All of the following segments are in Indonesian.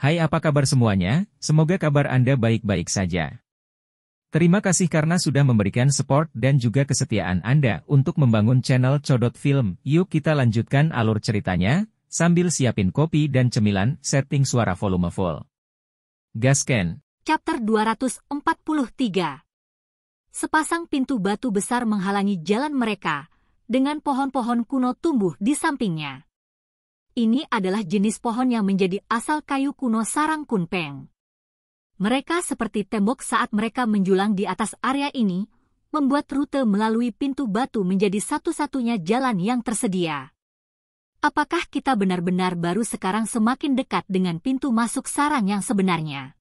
Hai, apa kabar semuanya? Semoga kabar Anda baik-baik saja. Terima kasih karena sudah memberikan support dan juga kesetiaan Anda untuk membangun channel Codot Film. Yuk kita lanjutkan alur ceritanya, sambil siapin kopi dan cemilan, setting suara volume full. Gasken. Chapter 243. Sepasang pintu batu besar menghalangi jalan mereka, dengan pohon-pohon kuno tumbuh di sampingnya. Ini adalah jenis pohon yang menjadi asal kayu kuno sarang kunpeng. Mereka seperti tembok saat mereka menjulang di atas area ini, membuat rute melalui pintu batu menjadi satu-satunya jalan yang tersedia. Apakah kita benar-benar baru sekarang semakin dekat dengan pintu masuk sarang yang sebenarnya?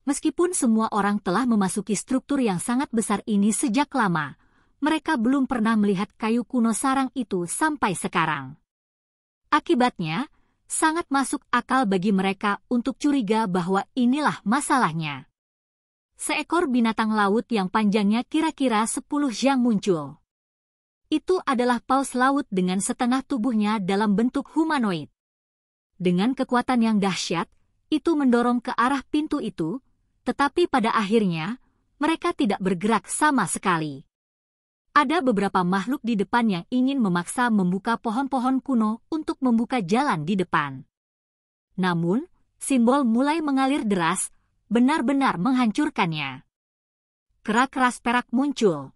Meskipun semua orang telah memasuki struktur yang sangat besar ini sejak lama, mereka belum pernah melihat kayu kuno sarang itu sampai sekarang. Akibatnya, sangat masuk akal bagi mereka untuk curiga bahwa inilah masalahnya. Seekor binatang laut yang panjangnya kira-kira 10 jang muncul. Itu adalah paus laut dengan setengah tubuhnya dalam bentuk humanoid. Dengan kekuatan yang dahsyat, itu mendorong ke arah pintu itu, tetapi pada akhirnya, mereka tidak bergerak sama sekali. Ada beberapa makhluk di depan yang ingin memaksa membuka pohon-pohon kuno untuk membuka jalan di depan. Namun, simbol mulai mengalir deras, benar-benar menghancurkannya. Kerak-keras perak muncul.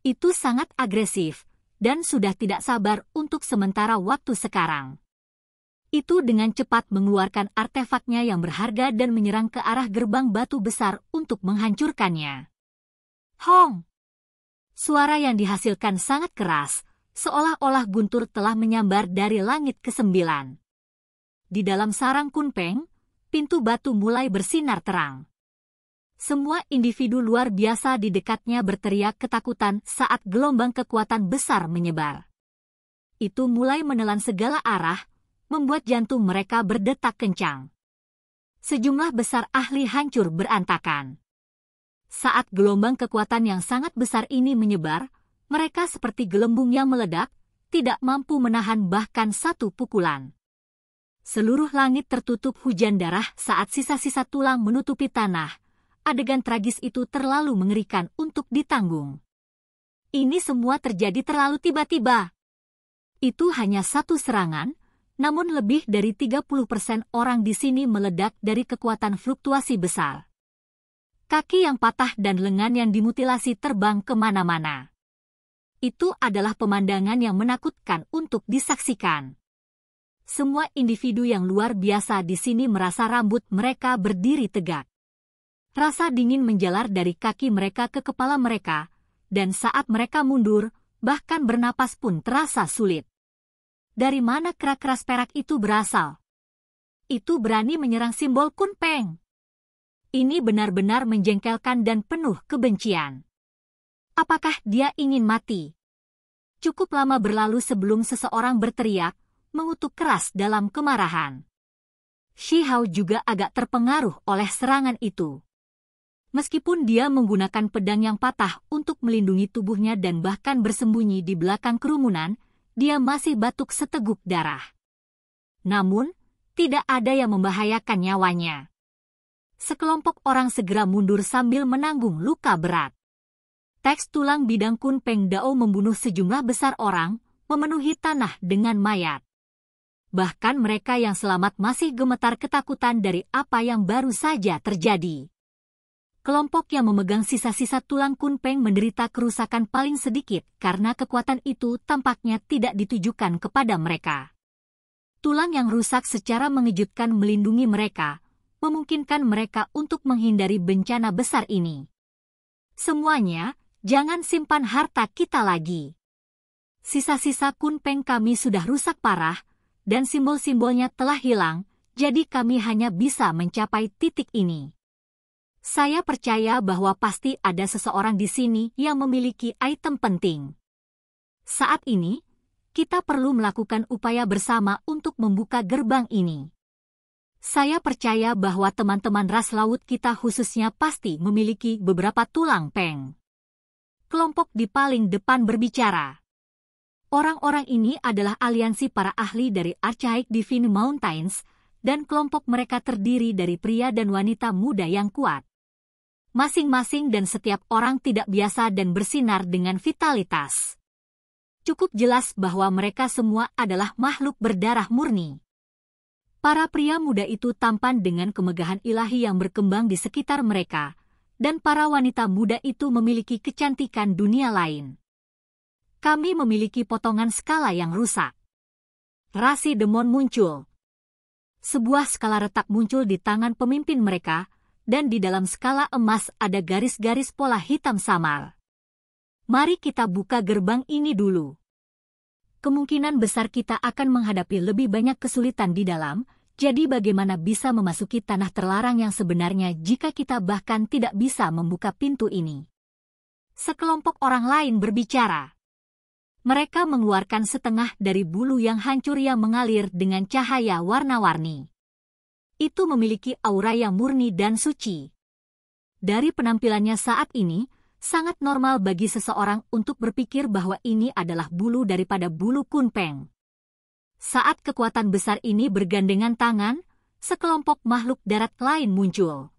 Itu sangat agresif, dan sudah tidak sabar untuk sementara waktu sekarang. Itu dengan cepat mengeluarkan artefaknya yang berharga dan menyerang ke arah gerbang batu besar untuk menghancurkannya. Hong! Suara yang dihasilkan sangat keras, seolah-olah guntur telah menyambar dari langit ke-9. Di dalam sarang kunpeng, pintu batu mulai bersinar terang. Semua individu luar biasa di dekatnya berteriak ketakutan saat gelombang kekuatan besar menyebar. Itu mulai menelan segala arah, membuat jantung mereka berdetak kencang. Sejumlah besar ahli hancur berantakan. Saat gelombang kekuatan yang sangat besar ini menyebar, mereka seperti gelembung yang meledak, tidak mampu menahan bahkan satu pukulan. Seluruh langit tertutup hujan darah saat sisa-sisa tulang menutupi tanah. Adegan tragis itu terlalu mengerikan untuk ditanggung. Ini semua terjadi terlalu tiba-tiba. Itu hanya satu serangan, namun lebih dari 30% orang di sini meledak dari kekuatan fluktuasi besar. Kaki yang patah dan lengan yang dimutilasi terbang kemana-mana. Itu adalah pemandangan yang menakutkan untuk disaksikan. Semua individu yang luar biasa di sini merasa rambut mereka berdiri tegak. Rasa dingin menjalar dari kaki mereka ke kepala mereka, dan saat mereka mundur, bahkan bernapas pun terasa sulit. Dari mana kerak-keras perak itu berasal? Itu berani menyerang simbol kunpeng. Ini benar-benar menjengkelkan dan penuh kebencian. Apakah dia ingin mati? Cukup lama berlalu sebelum seseorang berteriak, mengutuk keras dalam kemarahan. Shi Hao juga agak terpengaruh oleh serangan itu. Meskipun dia menggunakan pedang yang patah untuk melindungi tubuhnya dan bahkan bersembunyi di belakang kerumunan, dia masih batuk seteguk darah. Namun, tidak ada yang membahayakan nyawanya. Sekelompok orang segera mundur sambil menanggung luka berat. Teks tulang bidang kunpeng Dao membunuh sejumlah besar orang, memenuhi tanah dengan mayat. Bahkan mereka yang selamat masih gemetar ketakutan dari apa yang baru saja terjadi. Kelompok yang memegang sisa-sisa tulang kunpeng menderita kerusakan paling sedikit karena kekuatan itu tampaknya tidak ditujukan kepada mereka. Tulang yang rusak secara mengejutkan melindungi mereka, memungkinkan mereka untuk menghindari bencana besar ini. Semuanya, jangan simpan harta kita lagi. Sisa-sisa kunpeng kami sudah rusak parah, dan simbol-simbolnya telah hilang, jadi kami hanya bisa mencapai titik ini. Saya percaya bahwa pasti ada seseorang di sini yang memiliki item penting. Saat ini, kita perlu melakukan upaya bersama untuk membuka gerbang ini. Saya percaya bahwa teman-teman ras laut kita khususnya pasti memiliki beberapa tulang peng. Kelompok di paling depan berbicara. Orang-orang ini adalah aliansi para ahli dari Archaic Divine Mountains, dan kelompok mereka terdiri dari pria dan wanita muda yang kuat. Masing-masing dan setiap orang tidak biasa dan bersinar dengan vitalitas. Cukup jelas bahwa mereka semua adalah makhluk berdarah murni. Para pria muda itu tampan dengan kemegahan ilahi yang berkembang di sekitar mereka, dan para wanita muda itu memiliki kecantikan dunia lain. Kami memiliki potongan skala yang rusak. Rasi demon muncul. Sebuah skala retak muncul di tangan pemimpin mereka, dan di dalam skala emas ada garis-garis pola hitam samar. Mari kita buka gerbang ini dulu. Kemungkinan besar kita akan menghadapi lebih banyak kesulitan di dalam, jadi bagaimana bisa memasuki tanah terlarang yang sebenarnya jika kita bahkan tidak bisa membuka pintu ini? Sekelompok orang lain berbicara. Mereka mengeluarkan setengah dari bulu yang hancur yang mengalir dengan cahaya warna-warni. Itu memiliki aura yang murni dan suci. Dari penampilannya saat ini, sangat normal bagi seseorang untuk berpikir bahwa ini adalah bulu daripada bulu kunpeng. Saat kekuatan besar ini bergandengan tangan, sekelompok makhluk darat lain muncul.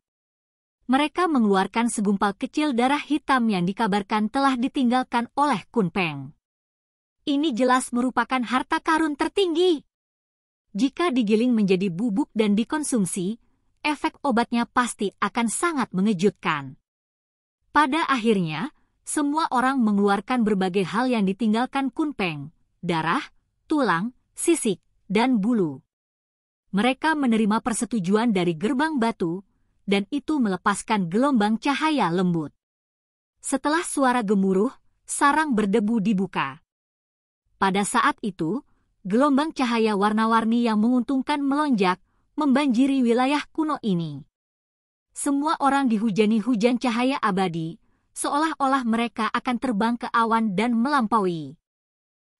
Mereka mengeluarkan segumpal kecil darah hitam yang dikabarkan telah ditinggalkan oleh kunpeng. Ini jelas merupakan harta karun tertinggi. Jika digiling menjadi bubuk dan dikonsumsi, efek obatnya pasti akan sangat mengejutkan. Pada akhirnya, semua orang mengeluarkan berbagai hal yang ditinggalkan kunpeng, darah, tulang, sisik, dan bulu. Mereka menerima persetujuan dari gerbang batu, dan itu melepaskan gelombang cahaya lembut. Setelah suara gemuruh, sarang berdebu dibuka. Pada saat itu, gelombang cahaya warna-warni yang menguntungkan melonjak, membanjiri wilayah kuno ini. Semua orang dihujani hujan cahaya abadi, seolah-olah mereka akan terbang ke awan dan melampaui.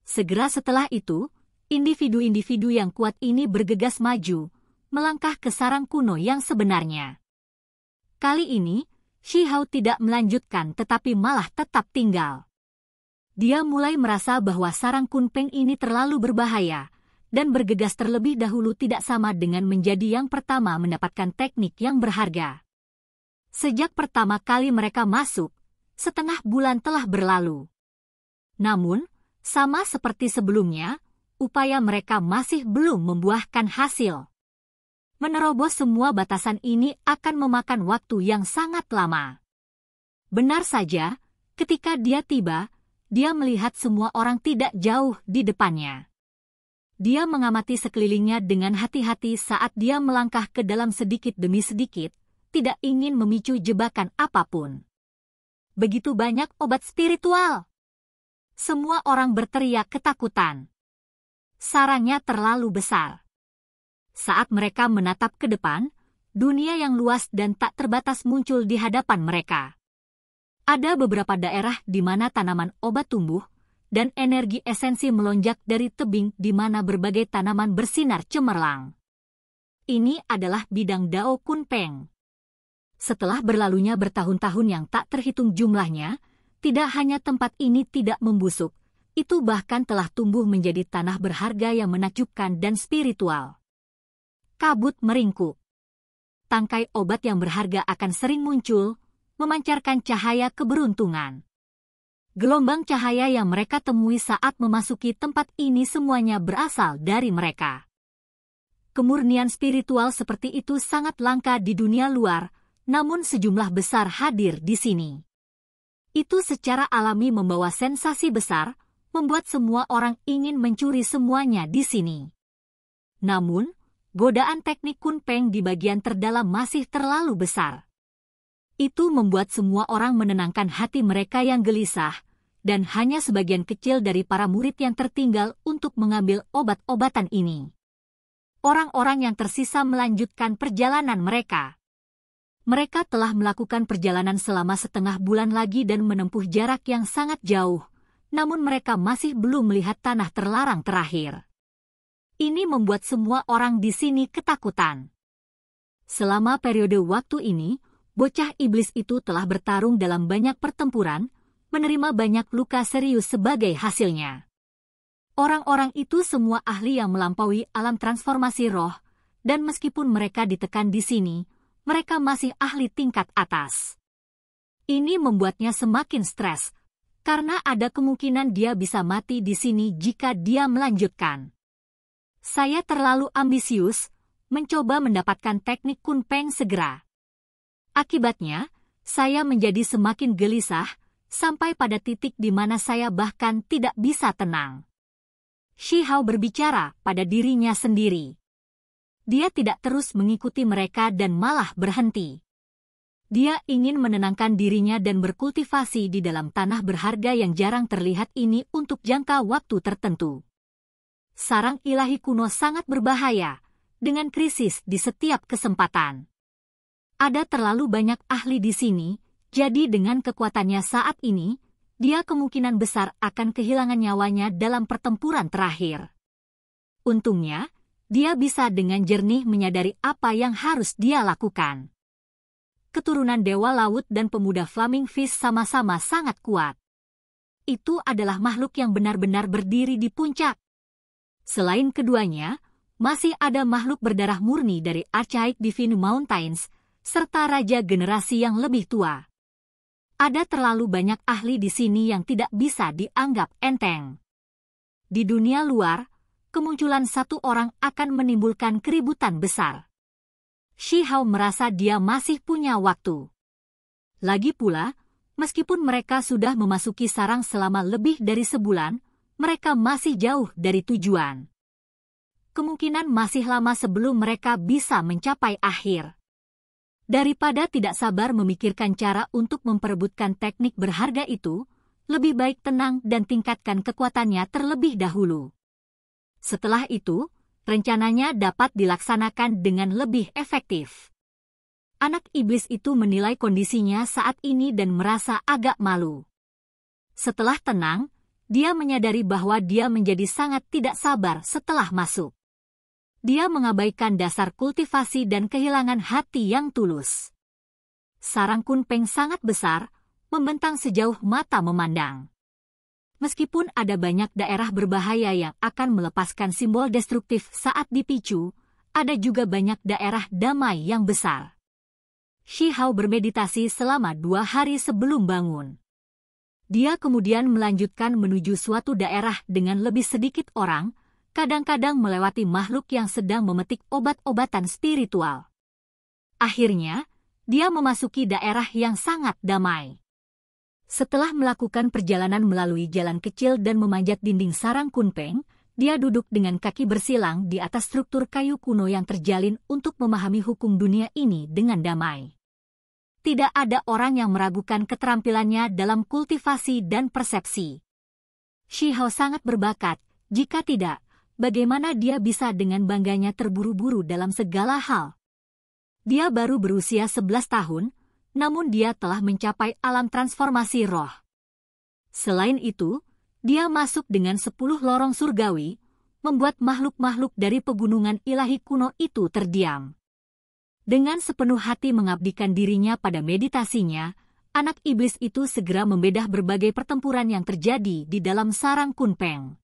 Segera setelah itu, individu-individu yang kuat ini bergegas maju, melangkah ke sarang kuno yang sebenarnya. Kali ini, Shi Hao tidak melanjutkan tetapi malah tetap tinggal. Dia mulai merasa bahwa sarang kunpeng ini terlalu berbahaya, dan bergegas terlebih dahulu tidak sama dengan menjadi yang pertama mendapatkan teknik yang berharga. Sejak pertama kali mereka masuk, setengah bulan telah berlalu. Namun, sama seperti sebelumnya, upaya mereka masih belum membuahkan hasil. Menerobos semua batasan ini akan memakan waktu yang sangat lama. Benar saja, ketika dia tiba, dia melihat semua orang tidak jauh di depannya. Dia mengamati sekelilingnya dengan hati-hati saat dia melangkah ke dalam sedikit demi sedikit, tidak ingin memicu jebakan apapun. Begitu banyak obat spiritual. Semua orang berteriak ketakutan. Sarangnya terlalu besar. Saat mereka menatap ke depan, dunia yang luas dan tak terbatas muncul di hadapan mereka. Ada beberapa daerah di mana tanaman obat tumbuh, dan energi esensi melonjak dari tebing di mana berbagai tanaman bersinar cemerlang. Ini adalah bidang Dao Kunpeng. Setelah berlalunya bertahun-tahun yang tak terhitung jumlahnya, tidak hanya tempat ini tidak membusuk, itu bahkan telah tumbuh menjadi tanah berharga yang menakjubkan dan spiritual. Kabut meringkuk. Tangkai obat yang berharga akan sering muncul, memancarkan cahaya keberuntungan. Gelombang cahaya yang mereka temui saat memasuki tempat ini semuanya berasal dari mereka. Kemurnian spiritual seperti itu sangat langka di dunia luar, namun sejumlah besar hadir di sini. Itu secara alami membawa sensasi besar, membuat semua orang ingin mencuri semuanya di sini. Namun, godaan teknik kunpeng di bagian terdalam masih terlalu besar. Itu membuat semua orang menenangkan hati mereka yang gelisah, dan hanya sebagian kecil dari para murid yang tertinggal untuk mengambil obat-obatan ini. Orang-orang yang tersisa melanjutkan perjalanan mereka. Mereka telah melakukan perjalanan selama setengah bulan lagi dan menempuh jarak yang sangat jauh, namun mereka masih belum melihat tanah terlarang terakhir. Ini membuat semua orang di sini ketakutan. Selama periode waktu ini, bocah iblis itu telah bertarung dalam banyak pertempuran, menerima banyak luka serius sebagai hasilnya. Orang-orang itu semua ahli yang melampaui alam transformasi roh, dan meskipun mereka ditekan di sini, mereka masih ahli tingkat atas. Ini membuatnya semakin stres, karena ada kemungkinan dia bisa mati di sini jika dia melanjutkan. Saya terlalu ambisius, mencoba mendapatkan teknik Kunpeng segera. Akibatnya, saya menjadi semakin gelisah, sampai pada titik di mana saya bahkan tidak bisa tenang. Shi Hao berbicara pada dirinya sendiri. Dia tidak terus mengikuti mereka dan malah berhenti. Dia ingin menenangkan dirinya dan berkultivasi di dalam tanah berharga yang jarang terlihat ini untuk jangka waktu tertentu. Sarang ilahi kuno sangat berbahaya, dengan krisis di setiap kesempatan. Ada terlalu banyak ahli di sini, jadi dengan kekuatannya saat ini, dia kemungkinan besar akan kehilangan nyawanya dalam pertempuran terakhir. Untungnya, dia bisa dengan jernih menyadari apa yang harus dia lakukan. Keturunan Dewa Laut dan pemuda Flaming Fish sama-sama sangat kuat. Itu adalah makhluk yang benar-benar berdiri di puncak. Selain keduanya, masih ada makhluk berdarah murni dari Archaic Divine Mountains, serta raja generasi yang lebih tua. Ada terlalu banyak ahli di sini yang tidak bisa dianggap enteng. Di dunia luar, kemunculan satu orang akan menimbulkan keributan besar. Shi Hao merasa dia masih punya waktu. Lagi pula, meskipun mereka sudah memasuki sarang selama lebih dari sebulan, mereka masih jauh dari tujuan. Kemungkinan masih lama sebelum mereka bisa mencapai akhir. Daripada tidak sabar memikirkan cara untuk memperebutkan teknik berharga itu, lebih baik tenang dan tingkatkan kekuatannya terlebih dahulu. Setelah itu, rencananya dapat dilaksanakan dengan lebih efektif. Anak iblis itu menilai kondisinya saat ini dan merasa agak malu. Setelah tenang, dia menyadari bahwa dia menjadi sangat tidak sabar setelah masuk. Dia mengabaikan dasar kultivasi dan kehilangan hati yang tulus. Sarang Kunpeng sangat besar, membentang sejauh mata memandang. Meskipun ada banyak daerah berbahaya yang akan melepaskan simbol destruktif saat dipicu, ada juga banyak daerah damai yang besar. Shi Hao bermeditasi selama 2 hari sebelum bangun. Dia kemudian melanjutkan menuju suatu daerah dengan lebih sedikit orang, kadang-kadang melewati makhluk yang sedang memetik obat-obatan spiritual. Akhirnya, dia memasuki daerah yang sangat damai. Setelah melakukan perjalanan melalui jalan kecil dan memanjat dinding sarang Kunpeng, dia duduk dengan kaki bersilang di atas struktur kayu kuno yang terjalin untuk memahami hukum dunia ini dengan damai. Tidak ada orang yang meragukan keterampilannya dalam kultivasi dan persepsi. Shi Hao sangat berbakat, jika tidak, bagaimana dia bisa dengan bangganya terburu-buru dalam segala hal? Dia baru berusia 11 tahun, namun dia telah mencapai alam transformasi roh. Selain itu, dia masuk dengan 10 lorong surgawi, membuat makhluk-makhluk dari pegunungan ilahi kuno itu terdiam. Dengan sepenuh hati mengabdikan dirinya pada meditasinya, anak iblis itu segera membedah berbagai pertempuran yang terjadi di dalam sarang Kunpeng.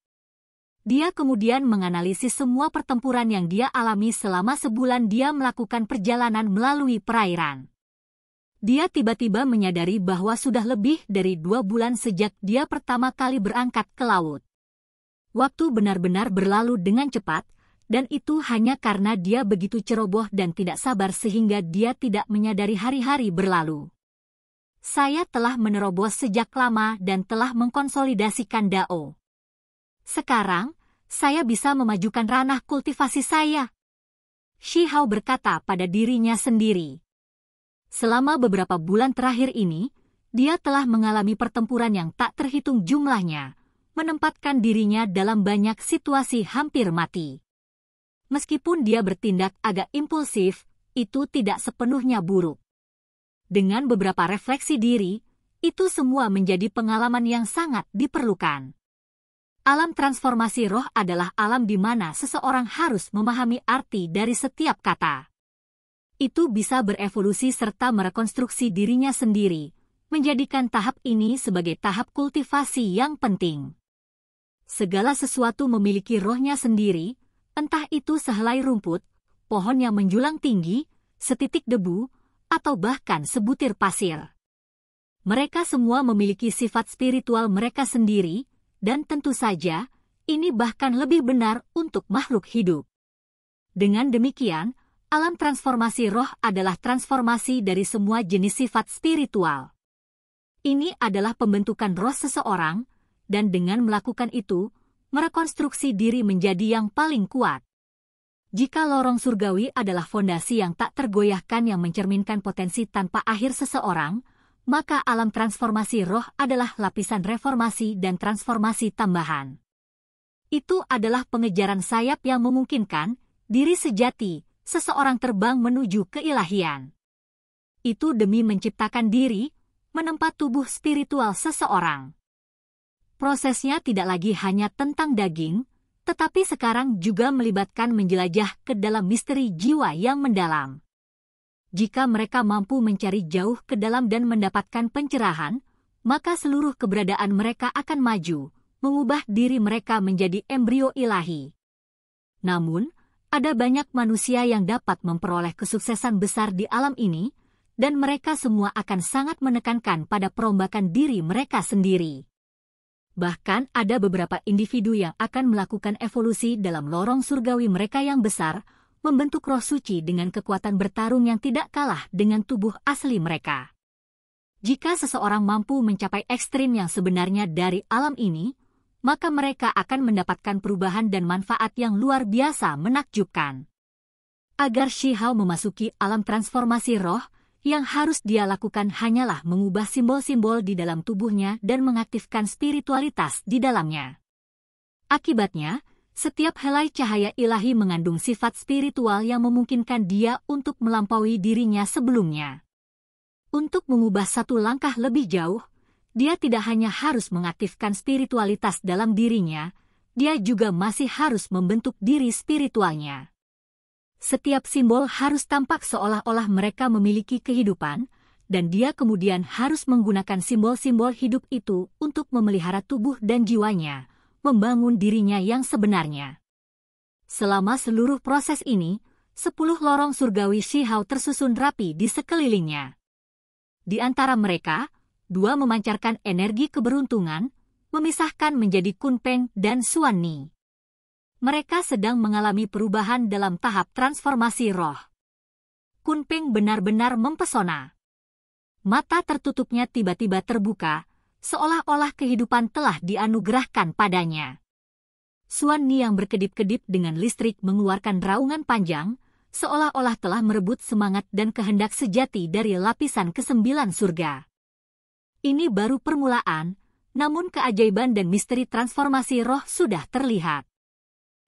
Dia kemudian menganalisis semua pertempuran yang dia alami selama sebulan dia melakukan perjalanan melalui perairan. Dia tiba-tiba menyadari bahwa sudah lebih dari 2 bulan sejak dia pertama kali berangkat ke laut. Waktu benar-benar berlalu dengan cepat, dan itu hanya karena dia begitu ceroboh dan tidak sabar sehingga dia tidak menyadari hari-hari berlalu. Saya telah menerobos sejak lama dan telah mengkonsolidasikan Dao. Sekarang, saya bisa memajukan ranah kultivasi saya. Shi Hao berkata pada dirinya sendiri. Selama beberapa bulan terakhir ini, dia telah mengalami pertempuran yang tak terhitung jumlahnya, menempatkan dirinya dalam banyak situasi hampir mati. Meskipun dia bertindak agak impulsif, itu tidak sepenuhnya buruk. Dengan beberapa refleksi diri, itu semua menjadi pengalaman yang sangat diperlukan. Alam transformasi roh adalah alam di mana seseorang harus memahami arti dari setiap kata. Itu bisa berevolusi serta merekonstruksi dirinya sendiri, menjadikan tahap ini sebagai tahap kultivasi yang penting. Segala sesuatu memiliki rohnya sendiri, entah itu sehelai rumput, pohon yang menjulang tinggi, setitik debu, atau bahkan sebutir pasir. Mereka semua memiliki sifat spiritual mereka sendiri, dan tentu saja, ini bahkan lebih benar untuk makhluk hidup. Dengan demikian, alam transformasi roh adalah transformasi dari semua jenis sifat spiritual. Ini adalah pembentukan roh seseorang, dan dengan melakukan itu, merekonstruksi diri menjadi yang paling kuat. Jika lorong surgawi adalah fondasi yang tak tergoyahkan yang mencerminkan potensi tanpa akhir seseorang, maka alam transformasi roh adalah lapisan reformasi dan transformasi tambahan. Itu adalah pengejaran sayap yang memungkinkan diri sejati seseorang terbang menuju keilahian. Itu demi menciptakan diri, menempa tubuh spiritual seseorang. Prosesnya tidak lagi hanya tentang daging, tetapi sekarang juga melibatkan menjelajah ke dalam misteri jiwa yang mendalam. Jika mereka mampu mencari jauh ke dalam dan mendapatkan pencerahan, maka seluruh keberadaan mereka akan maju, mengubah diri mereka menjadi embrio ilahi. Namun, ada banyak manusia yang dapat memperoleh kesuksesan besar di alam ini, dan mereka semua akan sangat menekankan pada perombakan diri mereka sendiri. Bahkan ada beberapa individu yang akan melakukan evolusi dalam lorong surgawi mereka yang besar, membentuk roh suci dengan kekuatan bertarung yang tidak kalah dengan tubuh asli mereka. Jika seseorang mampu mencapai ekstrim yang sebenarnya dari alam ini, maka mereka akan mendapatkan perubahan dan manfaat yang luar biasa menakjubkan. Agar Shihao memasuki alam transformasi roh, yang harus dia lakukan hanyalah mengubah simbol-simbol di dalam tubuhnya dan mengaktifkan spiritualitas di dalamnya. Akibatnya, setiap helai cahaya ilahi mengandung sifat spiritual yang memungkinkan dia untuk melampaui dirinya sebelumnya. Untuk mengubah satu langkah lebih jauh, dia tidak hanya harus mengaktifkan spiritualitas dalam dirinya, dia juga masih harus membentuk diri spiritualnya. Setiap simbol harus tampak seolah-olah mereka memiliki kehidupan, dan dia kemudian harus menggunakan simbol-simbol hidup itu untuk memelihara tubuh dan jiwanya, membangun dirinya yang sebenarnya. Selama seluruh proses ini, 10 lorong surgawi Shihao tersusun rapi di sekelilingnya. Di antara mereka, 2 memancarkan energi keberuntungan, memisahkan menjadi Kunpeng dan Xuanni. Mereka sedang mengalami perubahan dalam tahap transformasi roh. Kunpeng benar-benar mempesona. Mata tertutupnya tiba-tiba terbuka, seolah-olah kehidupan telah dianugerahkan padanya. Xuanni yang berkedip-kedip dengan listrik mengeluarkan raungan panjang, seolah-olah telah merebut semangat dan kehendak sejati dari lapisan ke-9 surga. Ini baru permulaan, namun keajaiban dan misteri transformasi roh sudah terlihat.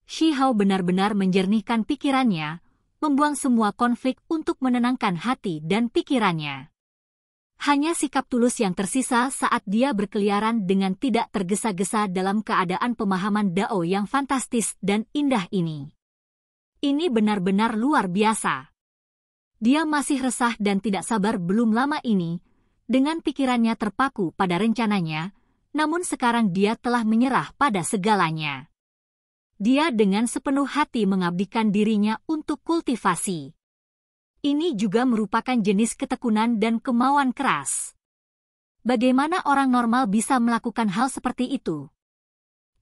Shihao benar-benar menjernihkan pikirannya, membuang semua konflik untuk menenangkan hati dan pikirannya. Hanya sikap tulus yang tersisa saat dia berkeliaran dengan tidak tergesa-gesa dalam keadaan pemahaman Dao yang fantastis dan indah ini. Ini benar-benar luar biasa. Dia masih resah dan tidak sabar belum lama ini, dengan pikirannya terpaku pada rencananya, namun sekarang dia telah menyerah pada segalanya. Dia dengan sepenuh hati mengabdikan dirinya untuk kultivasi. Ini juga merupakan jenis ketekunan dan kemauan keras. Bagaimana orang normal bisa melakukan hal seperti itu?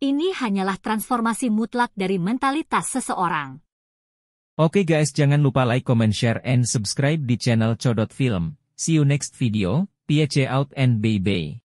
Ini hanyalah transformasi mutlak dari mentalitas seseorang. Oke guys, jangan lupa like, comment, share, and subscribe di channel Codot Film. See you next video, peace out and bye-bye.